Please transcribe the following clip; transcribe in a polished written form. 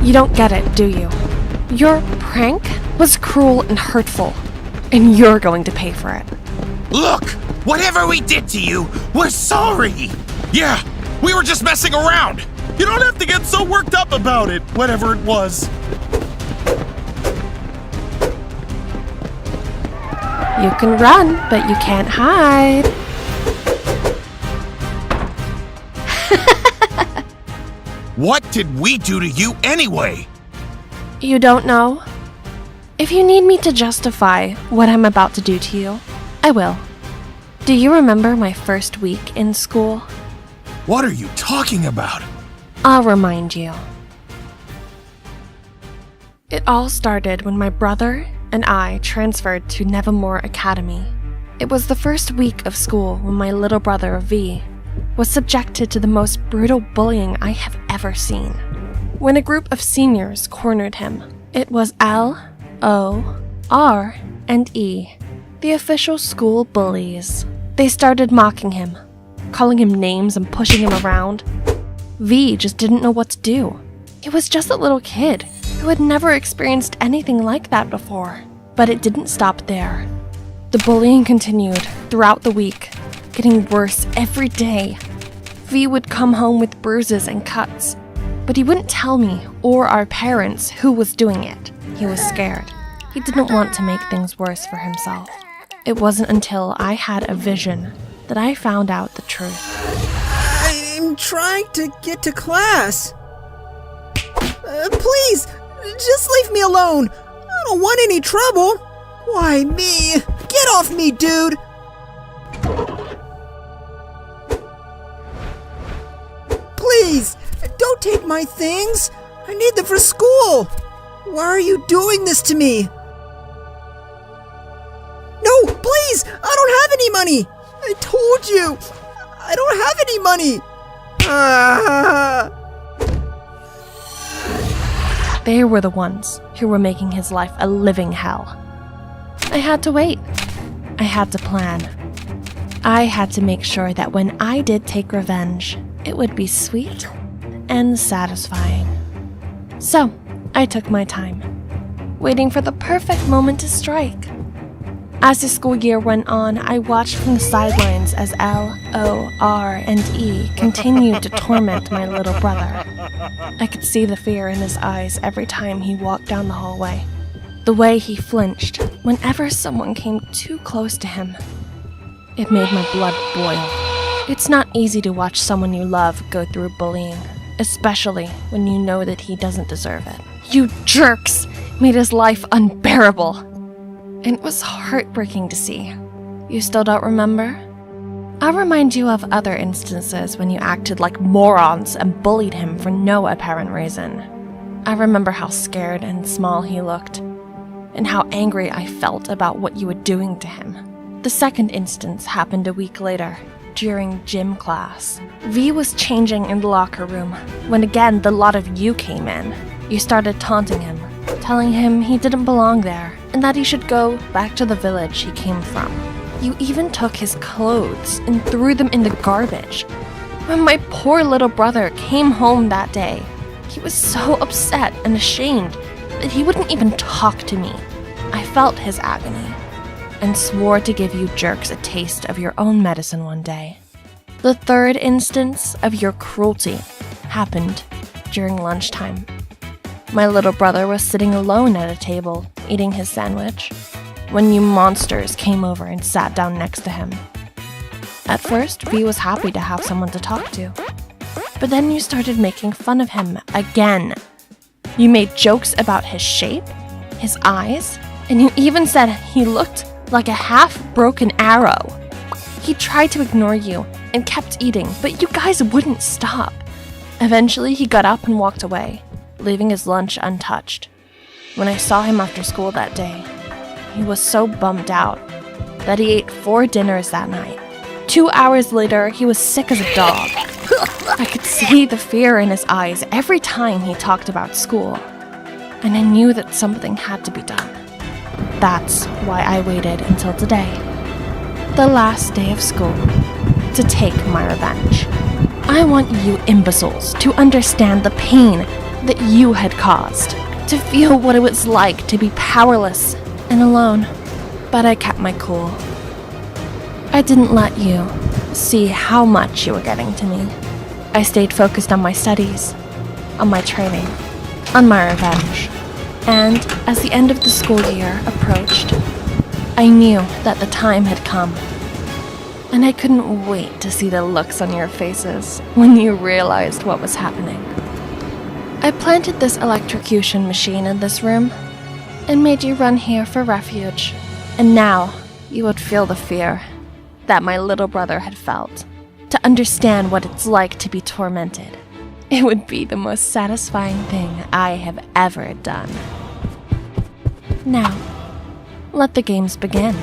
You don't get it, do you? Your prank was cruel and hurtful, and you're going to pay for it. Look! Whatever we did to you, we're sorry! Yeah, we were just messing around. You don't have to get so worked up about it, whatever it was. You can run, but you can't hide. What did we do to you anyway? You don't know? If you need me to justify what I'm about to do to you, I will. Do you remember my first week in school? What are you talking about? I'll remind you. It all started when my brother and I transferred to Nevermore Academy. It was the first week of school when my little brother V was subjected to the most brutal bullying I have ever seen. When a group of seniors cornered him, it was L, O, R, and E, the official school bullies. They started mocking him, calling him names and pushing him around. V just didn't know what to do. He was just a little kid who had never experienced anything like that before. But it didn't stop there. The bullying continued throughout the week, getting worse every day. V would come home with bruises and cuts, but he wouldn't tell me or our parents who was doing it. He was scared. He didn't want to make things worse for himself. It wasn't until I had a vision that I found out the truth. I'm trying to get to class. Please, just leave me alone. I don't want any trouble. Why me? Get off me, dude! Please, don't take my things. I need them for school. Why are you doing this to me? No, please! I don't have any money! I told you! I don't have any money! They were the ones who were making his life a living hell. I had to wait. I had to plan. I had to make sure that when I did take revenge, it would be sweet and satisfying. So, I took my time, waiting for the perfect moment to strike. As the school year went on, I watched from the sidelines as L, O, R, and E continued to torment my little brother. I could see the fear in his eyes every time he walked down the hallway. The way he flinched whenever someone came too close to him. It made my blood boil. It's not easy to watch someone you love go through bullying, especially when you know that he doesn't deserve it. You jerks made his life unbearable. And it was heartbreaking to see. You still don't remember? I'll remind you of other instances when you acted like morons and bullied him for no apparent reason. I remember how scared and small he looked, and how angry I felt about what you were doing to him. The second instance happened a week later, during gym class. V was changing in the locker room when again the lot of you came in. You started taunting him, telling him he didn't belong there, and that he should go back to the village he came from. You even took his clothes and threw them in the garbage. When my poor little brother came home that day, he was so upset and ashamed that he wouldn't even talk to me. I felt his agony, and swore to give you jerks a taste of your own medicine one day. The third instance of your cruelty happened during lunchtime. My little brother was sitting alone at a table, eating his sandwich, when you monsters came over and sat down next to him. At first, V was happy to have someone to talk to, but then you started making fun of him again. You made jokes about his shape, his eyes, and you even said he looked like a half-broken arrow. He tried to ignore you and kept eating, but you guys wouldn't stop. Eventually, he got up and walked away, leaving his lunch untouched. When I saw him after school that day, he was so bummed out that he ate 4 dinners that night. 2 hours later, he was sick as a dog. I could see the fear in his eyes every time he talked about school, and I knew that something had to be done. That's why I waited until today, the last day of school, to take my revenge. I want you imbeciles to understand the pain that you had caused, to feel what it was like to be powerless and alone. But I kept my cool. I didn't let you see how much you were getting to me. I stayed focused on my studies, on my training, on my revenge. And as the end of the school year approached, I knew that the time had come. And I couldn't wait to see the looks on your faces when you realized what was happening. I planted this electrocution machine in this room and made you run here for refuge. And now you would feel the fear that my little brother had felt, to understand what it's like to be tormented. It would be the most satisfying thing I have ever done. Now, let the games begin.